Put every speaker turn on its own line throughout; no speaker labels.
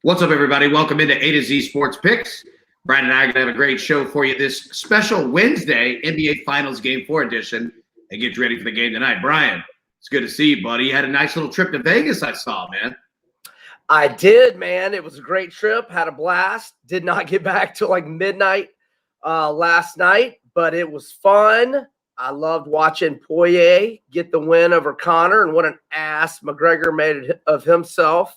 What's up, everybody? Welcome into A to Z Sports Picks. Brian and I are going to have a great show for you this special Wednesday NBA Finals Game 4 edition and get you ready for the game tonight. Brian, it's good to see you, buddy. You had a nice little trip to Vegas, I saw, man.
I did, man. It was a great trip. Had a blast. Did not get back till like midnight last night, but it was fun. I loved watching Poirier get the win over Connor, and what an ass McGregor made of himself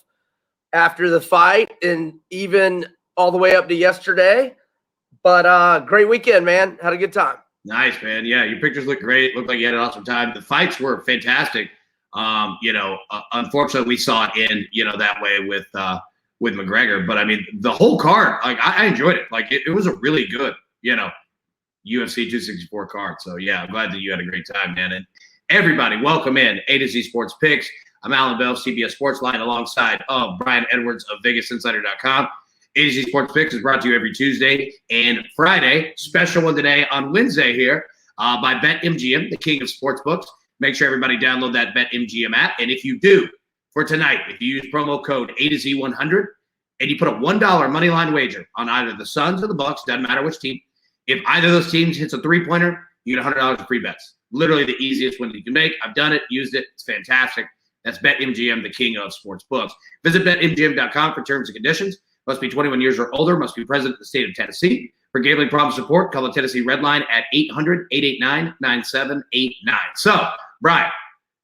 after the fight, and even all the way up to yesterday. But great weekend, man. Had a good time.
Nice, man. Yeah, your pictures look great. Looked like you had an awesome time. The fights were fantastic. Unfortunately, we saw it end, that way with McGregor. But I mean, the whole card, like I enjoyed it. Like it was a really good, UFC 264 card. So yeah, I'm glad that you had a great time, man. And everybody, welcome in A to Z Sports Picks. I'm Alan Bell, CBS Sportsline, alongside of Brian Edwards of VegasInsider.com. A to Z Sports Picks is brought to you every Tuesday and Friday. Special one today on Wednesday here by BetMGM, the king of sportsbooks. Make sure everybody download that BetMGM app. And if you do, for tonight, if you use promo code A to Z 100 and you put a $1 money line wager on either the Suns or the Bucks, doesn't matter which team. If either of those teams hits a three-pointer, you get $100 of free bets. Literally the easiest one you can make. I've done it, used it. It's fantastic. That's BetMGM, the king of sports books. Visit BetMGM.com for terms and conditions. Must be 21 years or older. Must be present in the state of Tennessee. For gambling problem support, call the Tennessee Red Line at 800-889-9789. So, Brian,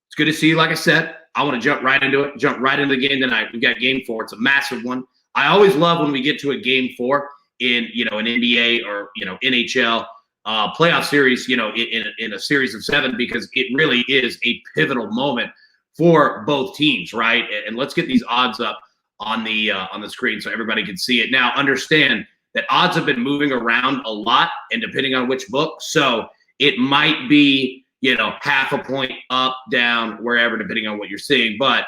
it's good to see you. Like I said, I want to jump right into it, jump right into the game tonight. We've got game 4. It's a massive one. I always love when we get to a game 4 in, an NBA or, NHL playoff series, in a series of 7, because it really is a pivotal moment for both teams, right? And let's get these odds up on the screen so everybody can see it. Now, understand that odds have been moving around a lot, and depending on which book, so it might be, half a point up, down, wherever, depending on what you're seeing. But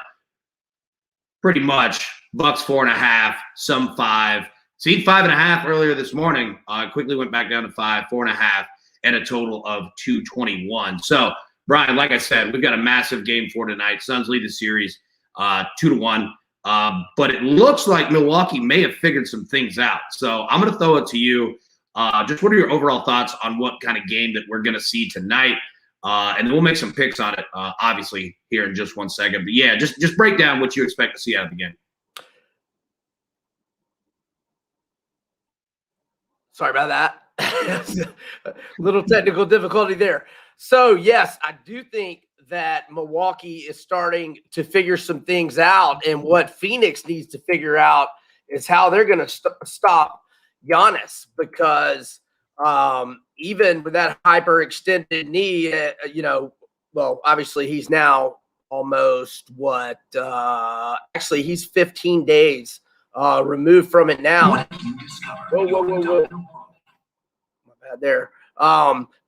pretty much Bucks 4.5, some 5. See 5.5 earlier this morning. Quickly went back down to 5, 4.5, and a total of 221. So, Brian, like I said, we've got a massive game 4 tonight. Suns lead the series 2-1. But it looks like Milwaukee may have figured some things out. So I'm going to throw it to you. Just what are your overall thoughts on what kind of game that we're going to see tonight? And then we'll make some picks on it, obviously, here in just one second. But, yeah, just break down what you expect to see out of the game.
Sorry about that. Little technical difficulty there. So, yes, I do think that Milwaukee is starting to figure some things out. And what Phoenix needs to figure out is how they're going to stop Giannis, because even with that hyperextended knee, obviously he's now almost actually he's 15 days removed from it now. Whoa. My bad there.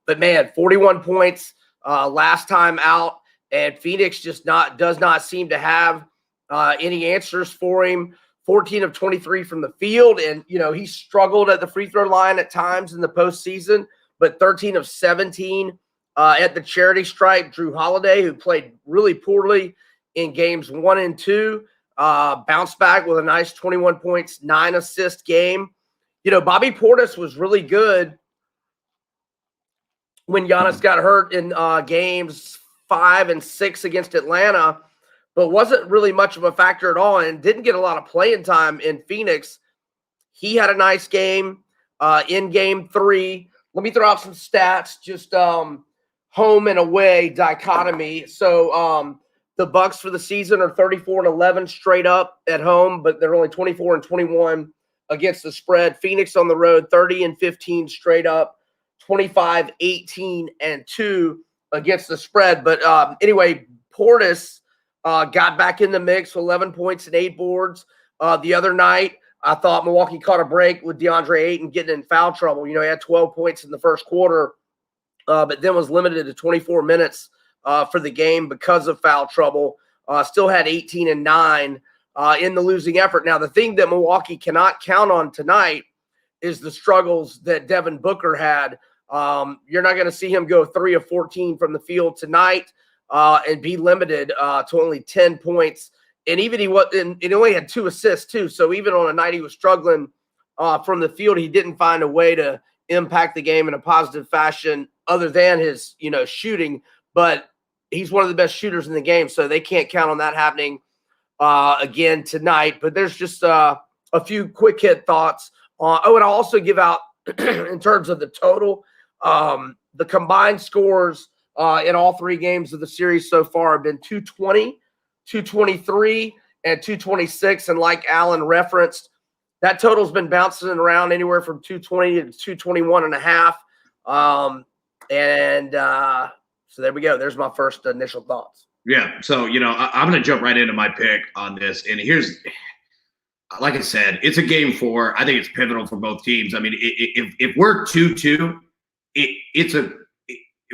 But man, 41 points last time out, and Phoenix just does not seem to have any answers for him. 14 of 23 from the field, and he struggled at the free throw line at times in the postseason, but 13 of 17 at the charity stripe. Drew Holiday, who played really poorly in games 1 and 2, bounced back with a nice 21 points, 9 assist game. Bobby Portis was really good when Giannis got hurt in games 5 and 6 against Atlanta, but wasn't really much of a factor at all and didn't get a lot of playing time in Phoenix. He had a nice game in game 3. Let me throw out some stats, just home and away dichotomy. So the Bucks for the season are 34-11 straight up at home, but they're only 24-21 against the spread. Phoenix on the road, 30-15 straight up, 25-18-2 against the spread. But anyway, Portis got back in the mix with 11 points and 8 boards the other night. I thought Milwaukee caught a break with DeAndre Ayton getting in foul trouble. He had 12 points in the first quarter, but then was limited to 24 minutes for the game because of foul trouble. Still had 18 and 9 in the losing effort. Now, the thing that Milwaukee cannot count on tonight is the struggles that Devin Booker had. You're not going to see him go 3 of 14 from the field tonight and be limited to only 10 points and even he only had 2 assists too. So even on a night he was struggling from the field, he didn't find a way to impact the game in a positive fashion other than his, shooting. But he's one of the best shooters in the game, so they can't count on that happening again tonight. But there's just a few quick hit thoughts. And I'll also give out in terms of the total, the combined scores in all 3 games of the series so far have been 220, 223, and 226. And like Alan referenced, that total's been bouncing around anywhere from 220 to 221 and a half. So there we go. There's my first initial thoughts.
Yeah. So, I'm going to jump right into my pick on this. And here's, like I said, it's a game 4. I think it's pivotal for both teams. I mean, if we're 2-2,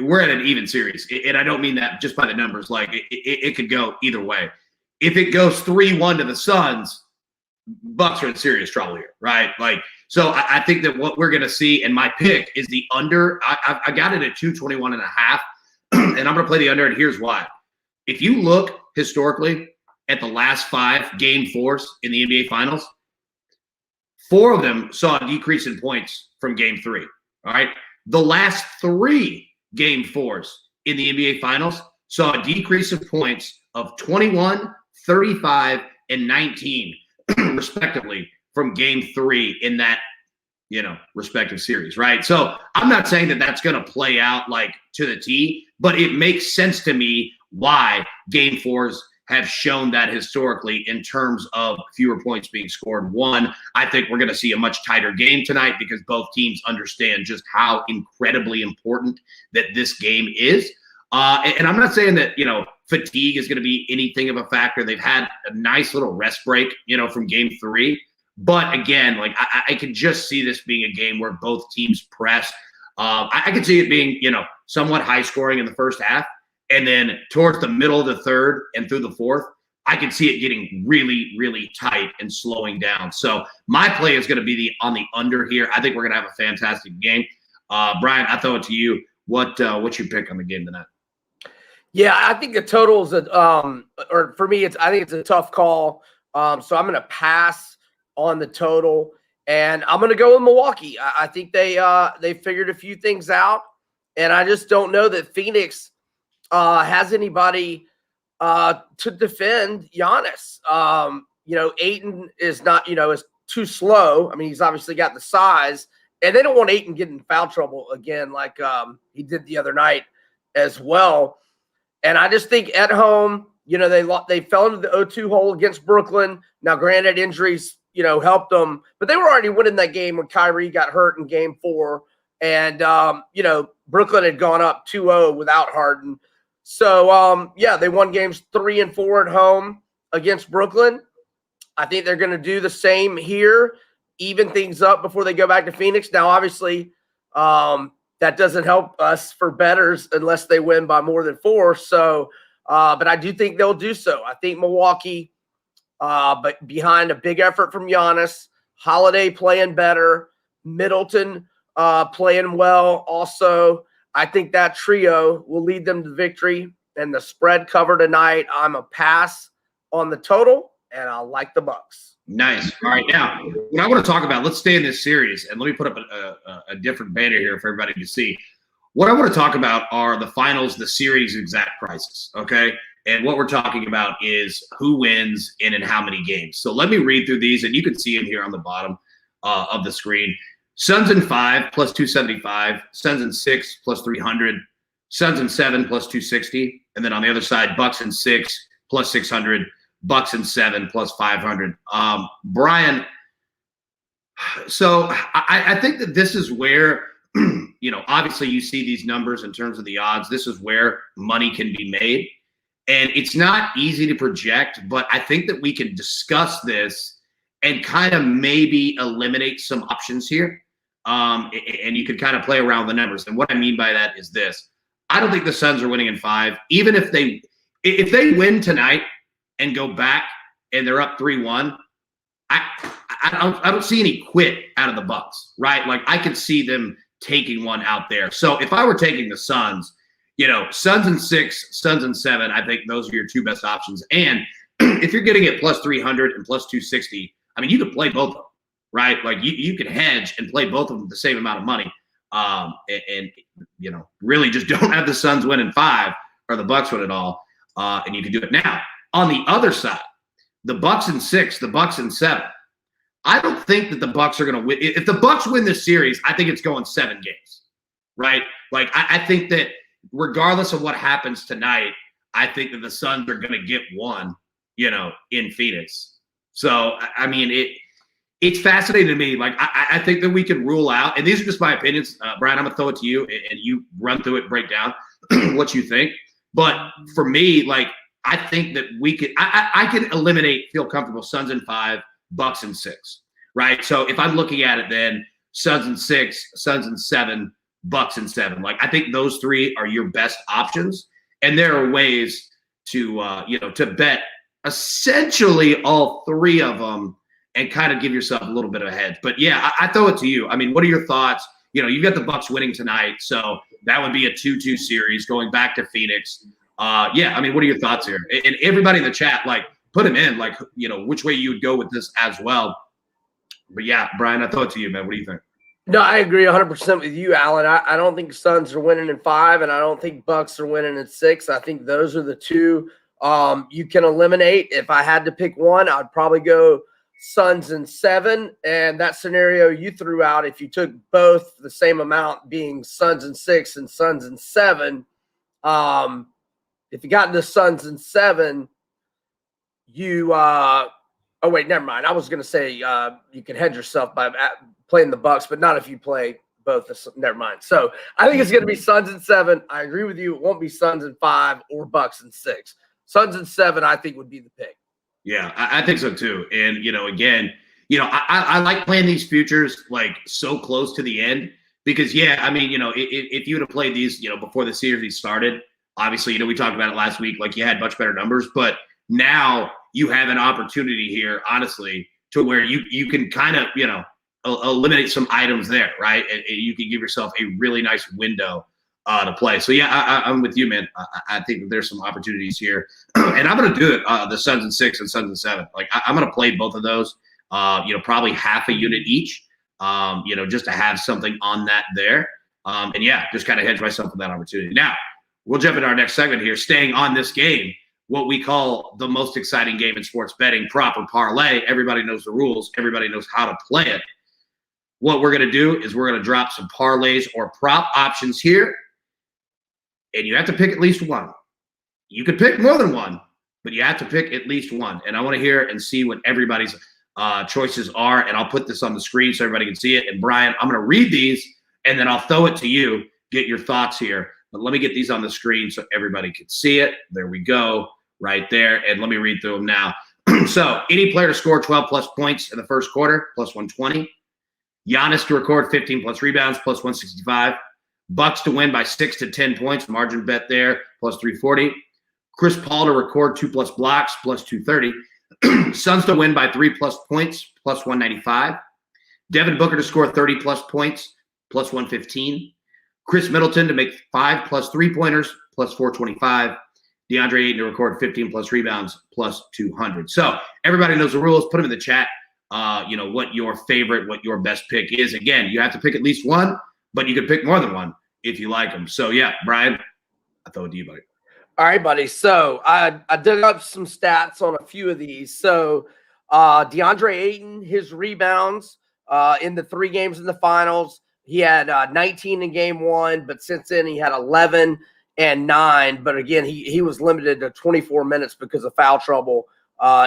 we're at an even series. And I don't mean that just by the numbers. Like, it could go either way. If it goes 3-1 to the Suns, Bucks are in serious trouble here, right? Like, so I think that what we're going to see, and my pick is the under. I got it at 221 and a half, and I'm going to play the under, and here's why. If you look historically at the last 5 game 4s in the NBA Finals, 4 of them saw a decrease in points from game 3, all right? The last 3 game 4s in the NBA Finals saw a decrease of points of 21, 35, and 19, respectively, from game 3 in that, respective series, right? So I'm not saying that that's going to play out like to the T, but it makes sense to me why game 4s have shown that historically in terms of fewer points being scored. One, I think we're going to see a much tighter game tonight because both teams understand just how incredibly important that this game is. And I'm not saying that, fatigue is going to be anything of a factor. They've had a nice little rest break, from game 3. But again, like I could just see this being a game where both teams press. I could see it being, somewhat high scoring in the first half. And then towards the middle of the third and through the fourth, I could see it getting really, really tight and slowing down. So my play is going to be on the under here. I think we're going to have a fantastic game. Brian, I throw it to you. What's your pick on the game tonight?
Yeah, I think the total is or for me, I think it's a tough call. So I'm going to pass on the total, and I'm going to go with Milwaukee. I think they figured a few things out, and I just don't know that Phoenix has anybody to defend Giannis. Ayton is not, is too slow. I mean, he's obviously got the size, and they don't want Ayton getting in foul trouble again, like he did the other night as well. And I just think at home, they fell into the 0-2 hole against Brooklyn. Now, granted, injuries, helped them, but they were already winning that game when Kyrie got hurt in game 4. And, Brooklyn had gone up 2-0 without Harden. So, they won games 3 and 4 at home against Brooklyn. I think they're going to do the same here, even things up before they go back to Phoenix. Now, obviously, that doesn't help us for bettors unless they win by more than 4. So, but I do think they'll do so. I think Milwaukee, but behind a big effort from Giannis, Holiday playing better, Middleton playing well also. I think that trio will lead them to victory, and the spread cover tonight. I'm a pass on the total, and I like the Bucks.
Nice. All right, now what I want to talk about, let's stay in this series, and let me put up a different banner here for everybody to see. What I want to talk about are the finals, the series exact prices, okay? And what we're talking about is who wins and in how many games. So let me read through these, and you can see them here on the bottom of the screen. Suns in 5 plus 275, Suns in 6 plus 300, Suns in 7 plus 260, and then on the other side, Bucks in 6 plus 600, Bucks in 7 plus 500. Brian, so I think that this is where, obviously you see these numbers in terms of the odds. This is where money can be made. And it's not easy to project, but I think that we can discuss this and kind of maybe eliminate some options here. And you could kind of play around the numbers. And what I mean by that is this. I don't think the Suns are winning in 5. Even if they win tonight and go back and they're up 3-1, I don't see any quit out of the Bucks, right? Like I could see them taking one out there. So if I were taking the Suns, Suns in 6, Suns in 7, I think those are your 2 best options. And if you're getting it plus 300 and plus 260, I mean, you could play both of them, right? Like you could hedge and play both of them the same amount of money. And you know, really just don't have the Suns win in 5 or the Bucks win it all. And you can do it now. On the other side, the Bucks in 6, the Bucks in 7. I don't think that the Bucks are going to win. If the Bucks win this series, I think it's going 7 games, right? Like I think that regardless of what happens tonight, I think that the Suns are going to get one, you know, in Phoenix. So I mean, it's fascinating to me. Like I think that we can rule out, and these are just my opinions, Brian. I'm gonna throw it to you, and you run through it, break down what you think. But for me, like I think that we could, I can eliminate, feel comfortable, Suns in 5, Bucks in 6, right? So if I'm looking at it, then Suns in 6, Suns in 7, Bucks in 7. Like I think those 3 are your best options, and there are ways to you know, to bet essentially all 3 of them and kind of give yourself a little bit of a hedge. But yeah, I throw it to you. I mean, what are your thoughts? You know, you've got the Bucks winning tonight, so that would be a 2-2 series going back to Phoenix. Yeah, I mean, what are your thoughts here? And everybody in the chat, like, put them in, like, you know, which way you would go with this as well. But yeah, Brian, I throw it to you, man. What do you think?
No, I agree 100% with you, Alan. I don't think Suns are winning in 5, and I don't think Bucks are winning in 6. I think those are the 2 you can eliminate. If I had to pick one, I'd probably go Suns in 7. And that scenario you threw out, if you took both the same amount, being Suns in 6 and Suns in 7, if you got into Suns in 7, you oh wait, never mind. I was going to say you can hedge yourself by playing the Bucks, but not if you play both. Never mind. So I think it's going to be Suns in 7. I agree with you. It won't be Suns in 5 or Bucks in 6. Suns in 7, I think, would be the pick.
Yeah, I think so too. And, you know, again, you know, I like playing these futures like so close to the end because, yeah, I mean, you know, if you would have played these, you know, before the series started, obviously, you know, we talked about it last week, like you had much better numbers, but now you have an opportunity here, honestly, to where you can kind of, you know, eliminate some items there, right? And you can give yourself a really nice window to play. So yeah, I'm with you, man. I think that there's some opportunities here, and I'm going to do it. The Suns in 6 and Suns in 7. Like I'm going to play both of those. You know, probably half a unit each. You know, just to have something on that there. And yeah, just kind of hedge myself with that opportunity. Now we'll jump into our next segment here, staying on this game, what we call the most exciting game in sports betting, proper parlay. Everybody knows the rules. Everybody knows how to play it. What we're going to do is we're going to drop some parlays or prop options here. And you have to pick at least one. You could pick more than one, but you have to pick at least one. And I want to hear and see what everybody's choices are. And I'll put this on the screen so everybody can see it. And Brian, I'm going to read these, and then I'll throw it to you. Get your thoughts here. But let me get these on the screen so everybody can see it. There we go, right there. And let me read through them now. So any player to score 12-plus points in the first quarter, plus 120. Giannis to record 15-plus rebounds, plus 165. Bucks to win by 6 to 10 points, margin bet there, plus 340. Chris Paul to record 2-plus blocks, plus 230. Suns to win by 3-plus points, plus 195. Devin Booker to score 30-plus points, plus 115. Chris Middleton to make 5-plus three-pointers, plus 425. DeAndre Ayton to record 15-plus rebounds, plus 200. So everybody knows the rules. Put them in the chat. You know, what your favorite, what your best pick is. Again, you have to pick at least one, but you could pick more than one if you like them. So, yeah, Brian, I throw it to you, buddy.
All right, buddy. So I dug up some stats on a few of these. So DeAndre Ayton, his rebounds in the 3 games in the finals, he had 19 in game 1, but since then he had 11 and 9. But again, he was limited to 24 minutes because of foul trouble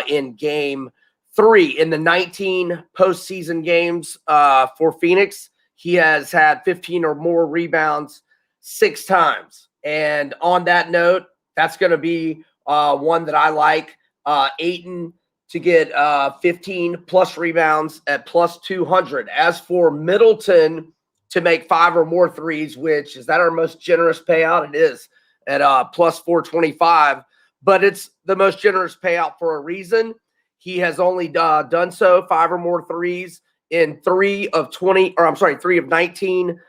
in game 3. In the 19 postseason games for Phoenix, he has had 15 or more rebounds 6 times. And on that note, that's going to be one that I like. Ayton to get 15-plus rebounds at plus 200. As for Middleton to make 5 or more threes, which is that our most generous payout? It is at plus 425. But it's the most generous payout for a reason. He has only done so 5 or more threes in 3 of 19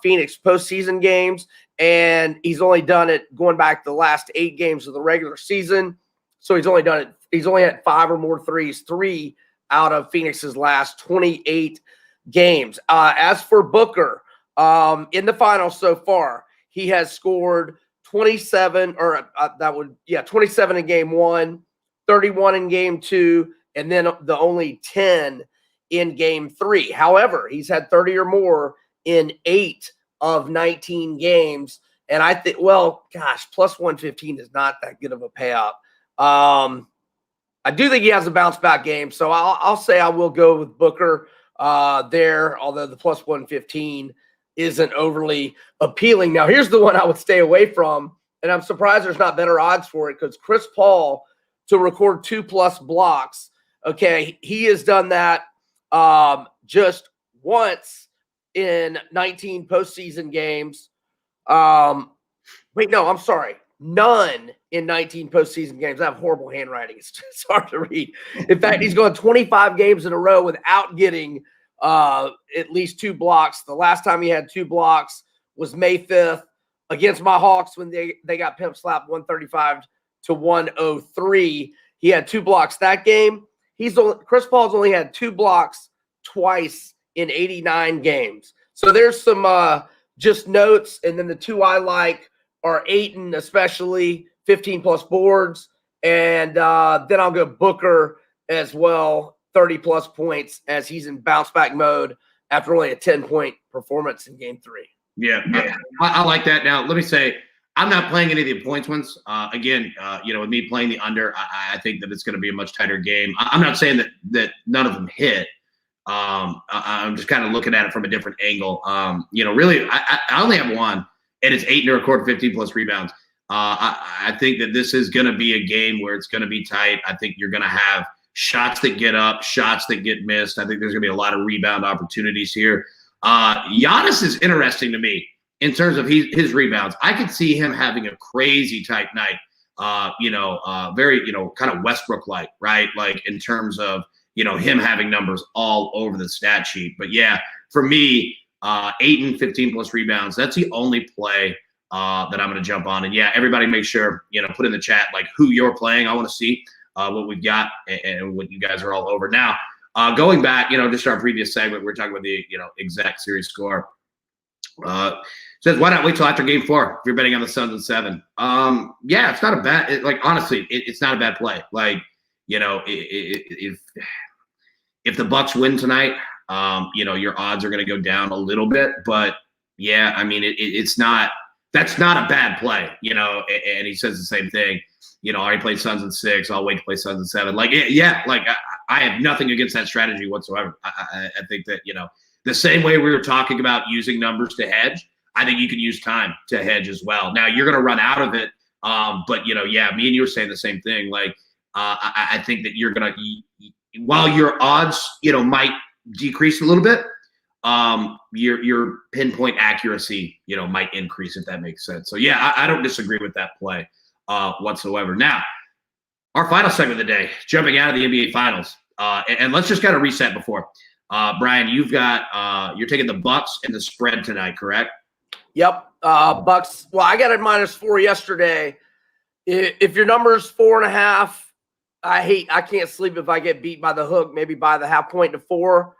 Phoenix postseason games, and he's only done it going back to the last 8 games of the regular season. So he's only done it He's only had 5 or more threes, 3 out of Phoenix's last 28 games. As for Booker, in the finals so far, he has scored 27 in game 1, 31 in game 2, and then the only 10 in game 3. However, he's had 30 or more in 8 of 19 games. And I think, plus 115 is not that good of a payout. I do think he has a bounce back game. So I'll say I will go with Booker there, although the plus 115 isn't overly appealing. Now, here's the one I would stay away from, and I'm surprised there's not better odds for it, because Chris Paul to record 2+ blocks. Okay, he has done that just once in 19 postseason games. I'm sorry. None in 19 postseason games. I have horrible handwriting. It's hard to read. In fact, he's gone 25 games in a row without getting at least 2 blocks. The last time he had 2 blocks was May 5th against my Hawks when they got pimp slapped 135-103. He had 2 blocks that game. Chris Paul's only had 2 blocks twice in 89 games. So there's some just notes, and then the 2 I like are Ayton, especially 15+ boards, and then I'll go Booker as well, 30+ points, as he's in bounce back mode after only a 10-point performance in game 3.
Yeah, I like that. Now, let me say, I'm not playing any of the points ones. Again, with me playing the under, I think that it's going to be a much tighter game. I'm not saying that none of them hit. I'm just kind of looking at it from a different angle. Really, I only have one, and it's Ayton to record 15+ rebounds. I think that this is going to be a game where it's going to be tight. I think you're going to have shots that get up, shots that get missed. I think there's going to be a lot of rebound opportunities here. Giannis is interesting to me in terms of his rebounds. I could see him having a crazy tight night, very, kind of Westbrook-like, right? Like in terms of, him having numbers all over the stat sheet. But yeah, for me, Ayton, 15+ rebounds, that's the only play that I'm going to jump on. And yeah, everybody make sure, put in the chat, like who you're playing. I want to see what we've got and what you guys are all over. Now, going back, just our previous segment, we're talking about the, exact series score. Says, why not wait till after game 4 if you're betting on the Suns in 7? Yeah, it's not a bad, honestly, it's not a bad play. Like, if the Bucks win tonight, your odds are going to go down a little bit, but yeah, I mean, it's not, that's not a bad play, and he says the same thing, I already played Suns in 6. I'll wait to play Suns in 7. I have nothing against that strategy whatsoever. I think that, the same way we were talking about using numbers to hedge, I think you can use time to hedge as well. Now you're going to run out of it. But yeah, me and you were saying the same thing. Like, I think that you're going to, while your odds, might decrease a little bit, your pinpoint accuracy, might increase, if that makes sense. So yeah, I don't disagree with that play whatsoever. Now, our final segment of the day, jumping out of the NBA Finals, and let's just kind of reset before. Brian, you've got you're taking the Bucks and the spread tonight, correct?
Yep. Bucks. Well, I got it -4 yesterday. If your number's 4.5, I can't sleep if I get beat by the hook, maybe by the half point to 4.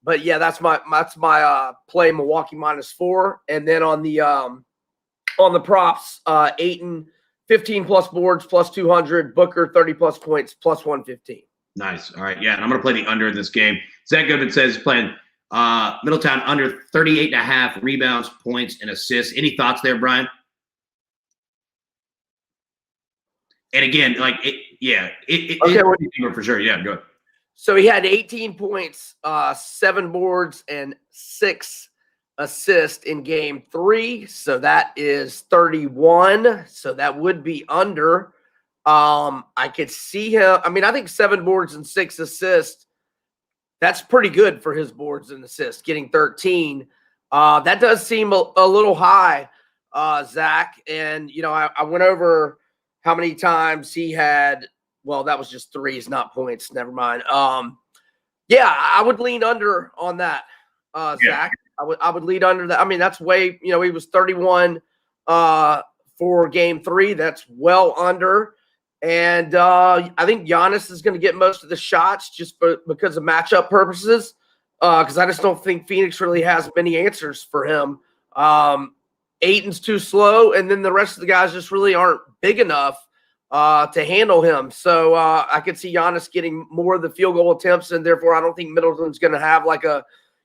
But yeah, that's my play, Milwaukee -4. And then on the props, Ayton 15+ boards +200, Booker 30+ points +115.
Nice. All right. Yeah, and I'm going to play the under in this game. Zach Goodman says he's playing Middletown under 38.5 rebounds, points, and assists. Any thoughts there, Brian? And again, for sure. Yeah, go ahead.
So he had 18 points, 7 boards, and 6 assists in game 3. So that is 31. So that would be under. I could see him. I mean, I think 7 boards and 6 assists, that's pretty good for his boards and assists, getting 13. That does seem a little high, Zach. And, I went over how many times he had. Well, that was just threes, not points. Never mind. Yeah, I would lean under on that, Zach. Yeah. I would lean under that. I mean, that's way, he was 31 for game 3. That's well under. And I think Giannis is going to get most of the shots just because of matchup purposes, because I just don't think Phoenix really has many answers for him. Ayton's too slow, and then the rest of the guys just really aren't big enough to handle him. So I could see Giannis getting more of the field goal attempts, and therefore I don't think Middleton's going to have like a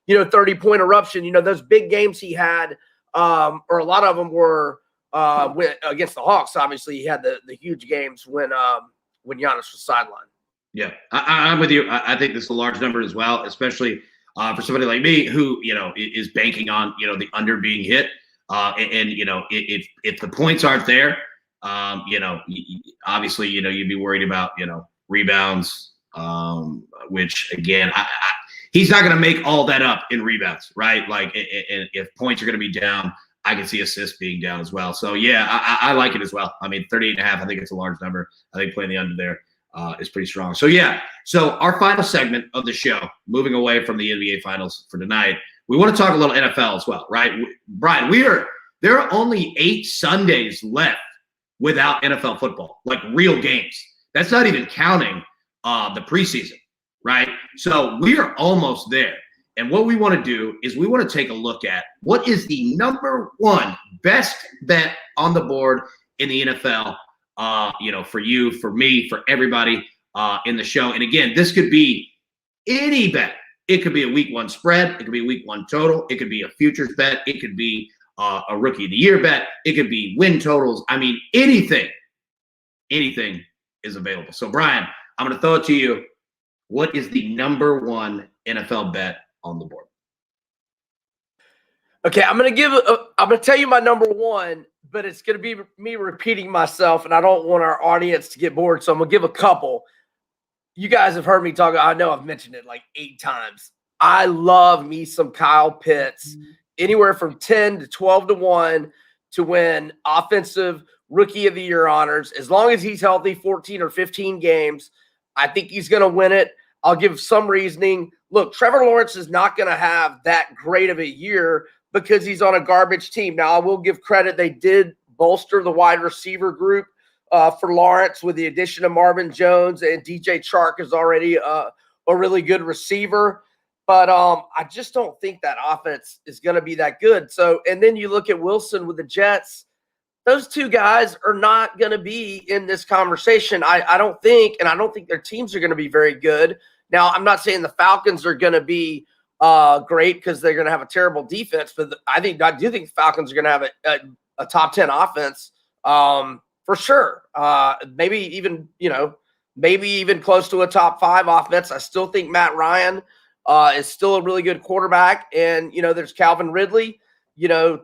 30-point eruption. Those big games he had, or a lot of them were against the Hawks. Obviously, he had the huge games when Giannis was sidelined.
Yeah, I'm with you. I think this is a large number as well, especially for somebody like me who is banking on the under being hit. And if the points aren't there, obviously you'd be worried about rebounds, which again he's not going to make all that up in rebounds, right? Like, and if points are going to be down, I can see assists being down as well. So yeah, I like it as well. I mean, 38.5, I think it's a large number. I think playing the under there is pretty strong. So yeah, so our final segment of the show, moving away from the NBA Finals for tonight, we want to talk a little NFL as well, right? Brian, there are only 8 Sundays left without NFL football, like real games. That's not even counting the preseason, right? So we are almost there. And what we want to do is we want to take a look at what is the number one best bet on the board in the NFL, for you, for me, for everybody in the show. And again, this could be any bet. It could be a week 1 spread. It could be a week 1 total. It could be a futures bet. It could be a rookie of the year bet. It could be win totals. I mean, anything is available. So Brian, I'm going to throw it to you. What is the number one NFL bet on the board?
Okay, I'm going to tell you my number one, but it's going to be me repeating myself, and I don't want our audience to get bored, so I'm going to give a couple. You guys have heard me talk. I know I've mentioned it like 8 times. I love me some Kyle Pitts, anywhere from 10 to 12 to 1 to win offensive rookie of the year honors. As long as he's healthy, 14 or 15 games, I think he's going to win it. I'll give some reasoning. Look, Trevor Lawrence is not going to have that great of a year because he's on a garbage team. Now, I will give credit. They did bolster the wide receiver group for Lawrence with the addition of Marvin Jones, and DJ Chark is already a really good receiver. But I just don't think that offense is going to be that good. So, and then you look at Wilson with the Jets. Those 2 guys are not going to be in this conversation. I don't think, and I don't think their teams are going to be very good. Now, I'm not saying the Falcons are going to be great because they're going to have a terrible defense, but I do think the Falcons are going to have a top 10 offense for sure. Maybe even close to a top 5 offense. I still think Matt Ryan is still a really good quarterback, and there's Calvin Ridley. And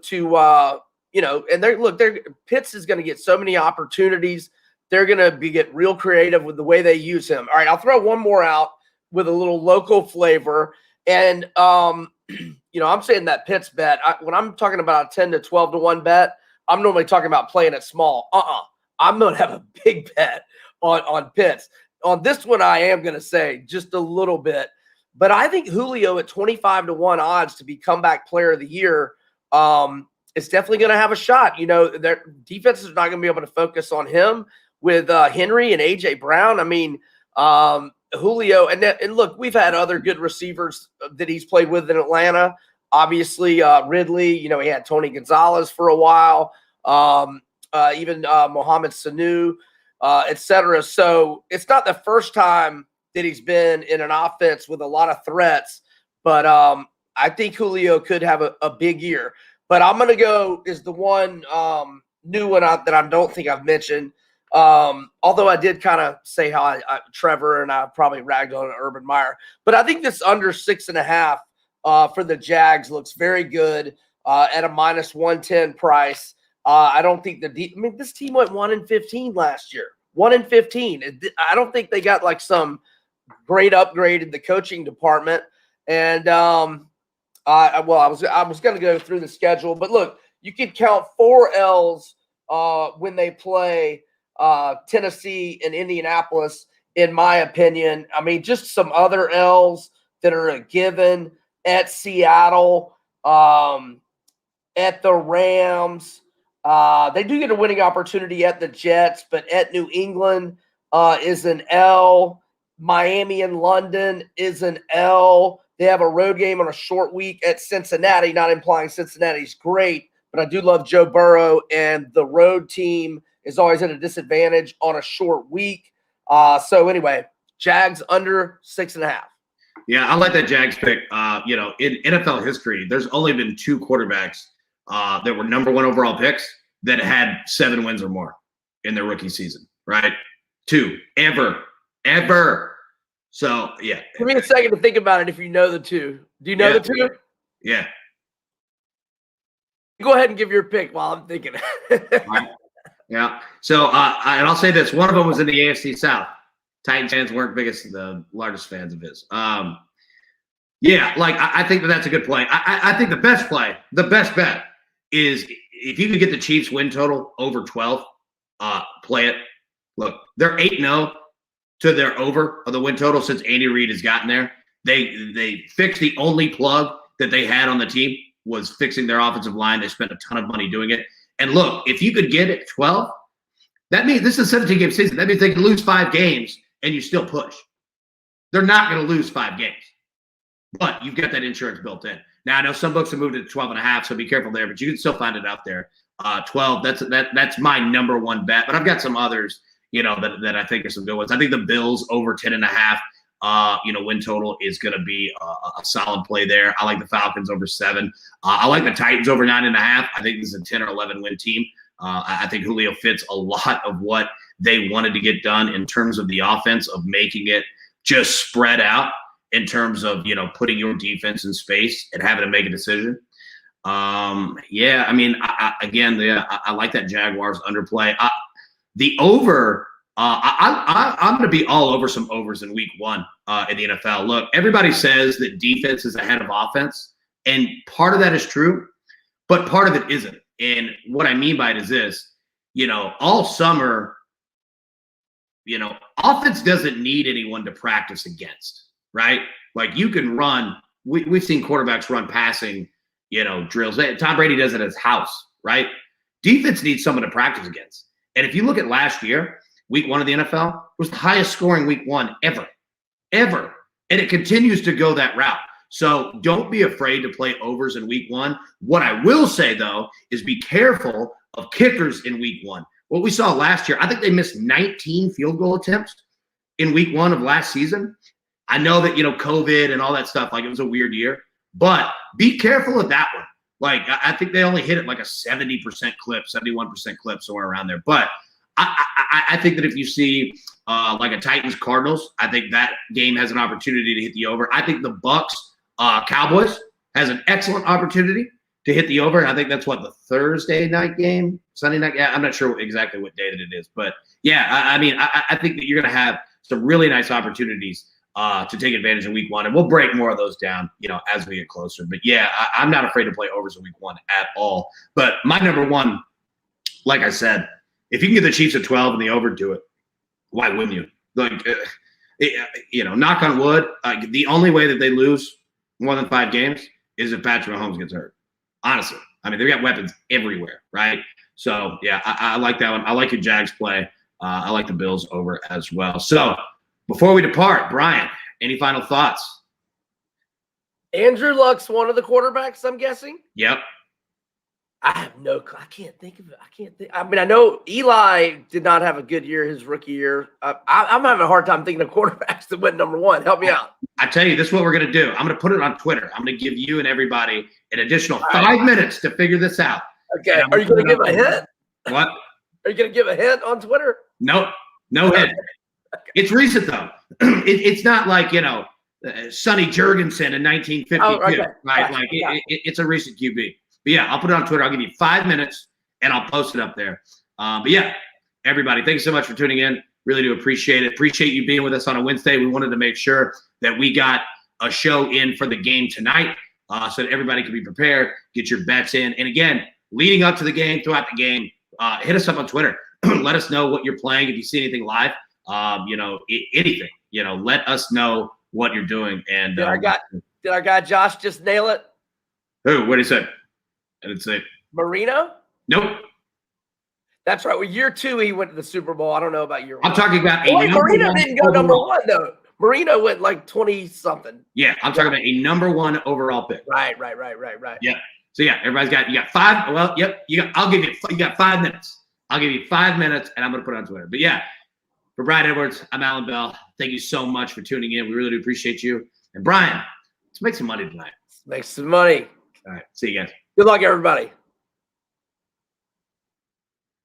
Pitts is going to get so many opportunities. They're going to get real creative with the way they use him. All right, I'll throw one more out with a little local flavor. And, I'm saying that Pitts bet, when I'm talking about a 10 to 12 to 1 bet, I'm normally talking about playing it small. I'm going to have a big bet on Pitts. On this one, I am going to say just a little bit. But I think Julio at 25 to 1 odds to be comeback player of the year is definitely going to have a shot. Their defense is not going to be able to focus on him with Henry and A.J. Brown. I mean, Julio, and look, we've had other good receivers that he's played with in Atlanta. Obviously, Ridley, he had Tony Gonzalez for a while, even Mohamed Sanu, et cetera. So it's not the first time that he's been in an offense with a lot of threats, but I think Julio could have a big year. But I'm going to go is the one new one that I don't think I've mentioned. Although I did kind of say how I Trevor and I probably ragged on Urban Meyer. But I think this under 6.5 for the Jags looks very good at a -110 price. I don't think this team went 1-15 last year. 1-15. I don't think they got like some great upgrade in the coaching department. And I was going to go through the schedule, but look, you could count 4 L's when they play Tennessee and Indianapolis, in my opinion. I mean, just some other L's that are a given at Seattle, at the Rams. They do get a winning opportunity at the Jets, but at New England, is an L. Miami and London is an L. They have a road game on a short week at Cincinnati, not implying Cincinnati's great, but I do love Joe Burrow, and the road team is always at a disadvantage on a short week. So anyway, Jags under 6.5.
Yeah, I like that Jags pick. In NFL history, there's only been 2 quarterbacks that were number 1 overall picks that had 7 wins or more in their rookie season, right? 2 ever. So yeah.
Give me a second to think about it. If you know the 2, do you know the 2?
Yeah.
Go ahead and give your pick while I'm thinking.
Right. Yeah. So and I'll say this: one of them was in the AFC South. Titans fans weren't the largest fans of his. I think that's a good play. I think the best bet is if you could get the Chiefs win total over 12, play it. Look, they're 8-0 to their over of the win total since Andy Reid has gotten there. They fixed the only plug that they had on the team was fixing their offensive line. They spent a ton of money doing it. And look, if you could get it 12, that means this is a 17-game season. That means they can lose 5 games and you still push. They're not going to lose 5 games, but you've got that insurance built in. Now, I know some books have moved it to 12.5, so be careful there, but you can still find it out there. 12, that's my number 1 bet, but I've got some others, that I think are some good ones. I think the Bills over 10.5, win total is going to be a solid play there. I like the Falcons over 7. I like the Titans over 9.5. I think this is a 10 or 11 win team. I think Julio fits a lot of what they wanted to get done in terms of the offense, of making it just spread out in terms of, putting your defense in space and having to make a decision. I like that Jaguars underplay. The over, I'm going to be all over some overs in week 1 in the NFL. Look, everybody says that defense is ahead of offense, and part of that is true, but part of it isn't. And what I mean by it is this, all summer, offense doesn't need anyone to practice against, right? Like you can run, we've seen quarterbacks run passing, drills. Tom Brady does it at his house, right? Defense needs someone to practice against. And if you look at last year, week 1 of the NFL was the highest scoring week 1 ever. And it continues to go that route. So don't be afraid to play overs in week 1. What I will say, though, is be careful of kickers in week 1. What we saw last year, I think they missed 19 field goal attempts in week 1 of last season. I know that, COVID and all that stuff, like it was a weird year, but be careful of that one. Like, I think they only hit it like a 70% clip, 71% clip, somewhere around there. But I think that if you see like a Titans-Cardinals, I think that game has an opportunity to hit the over. I think the Bucks-Cowboys has an excellent opportunity to hit the over. And I think that's the Thursday night game, Sunday night. Yeah, I'm not sure exactly what day that it is. But, yeah, I think that you're going to have some really nice opportunities to take advantage in week 1. And we'll break more of those down, as we get closer. But, yeah, I'm not afraid to play overs in week 1 at all. But my number 1, like I said, if you can get the Chiefs at 12 and the over, do it. Why wouldn't you? Like, knock on wood, the only way that they lose more than 5 games is if Patrick Mahomes gets hurt. Honestly. They've got weapons everywhere, right? So, yeah, I like that one. I like your Jags play. I like the Bills over as well. So, before we depart, Brian, any final thoughts?
Andrew Luck's one of the quarterbacks, I'm guessing?
Yep.
I can't think of it. I know Eli did not have a good year his rookie year. I'm having a hard time thinking of quarterbacks that went number 1. Help me out.
I tell you, this is what we're going to do. I'm going to put it on Twitter. I'm going to give you and everybody an additional 5 minutes to figure this out.
Okay. Are you going to give a hint?
What?
Are you going to give a hint on Twitter?
Nope. No hint. Okay. It's recent, though. It's not like, Sonny Jurgensen in 1952, right? Like it's a recent QB. But yeah, I'll put it on Twitter. I'll give you 5 minutes and I'll post it up there. But yeah, everybody, thanks so much for tuning in. Really do appreciate it. Appreciate you being with us on a Wednesday. We wanted to make sure that we got a show in for the game tonight so that everybody can be prepared, get your bets in. And again, leading up to the game, throughout the game, hit us up on Twitter. Let us know what you're playing. If you see anything live, anything, let us know what you're doing. And
did our guy Josh just nail it?
Who? What did he say? I didn't say.
Marino?
Nope.
That's right. Well, year 2, he went to the Super Bowl. I don't know about year 1.
I'm talking about
Marino didn't go number 1 though. Marino went like 20 something.
Yeah, I'm talking about a number 1 overall pick.
Right.
Yeah. So yeah, everybody's got 5. Well, yep. I'll give you 5 minutes. I'll give you 5 minutes, and I'm gonna put it on Twitter. But yeah, for Brian Edwards, I'm Alan Bell. Thank you so much for tuning in. We really do appreciate you. And Brian, let's make some money tonight.
Let's make some money.
All right. See you guys.
Good luck, everybody.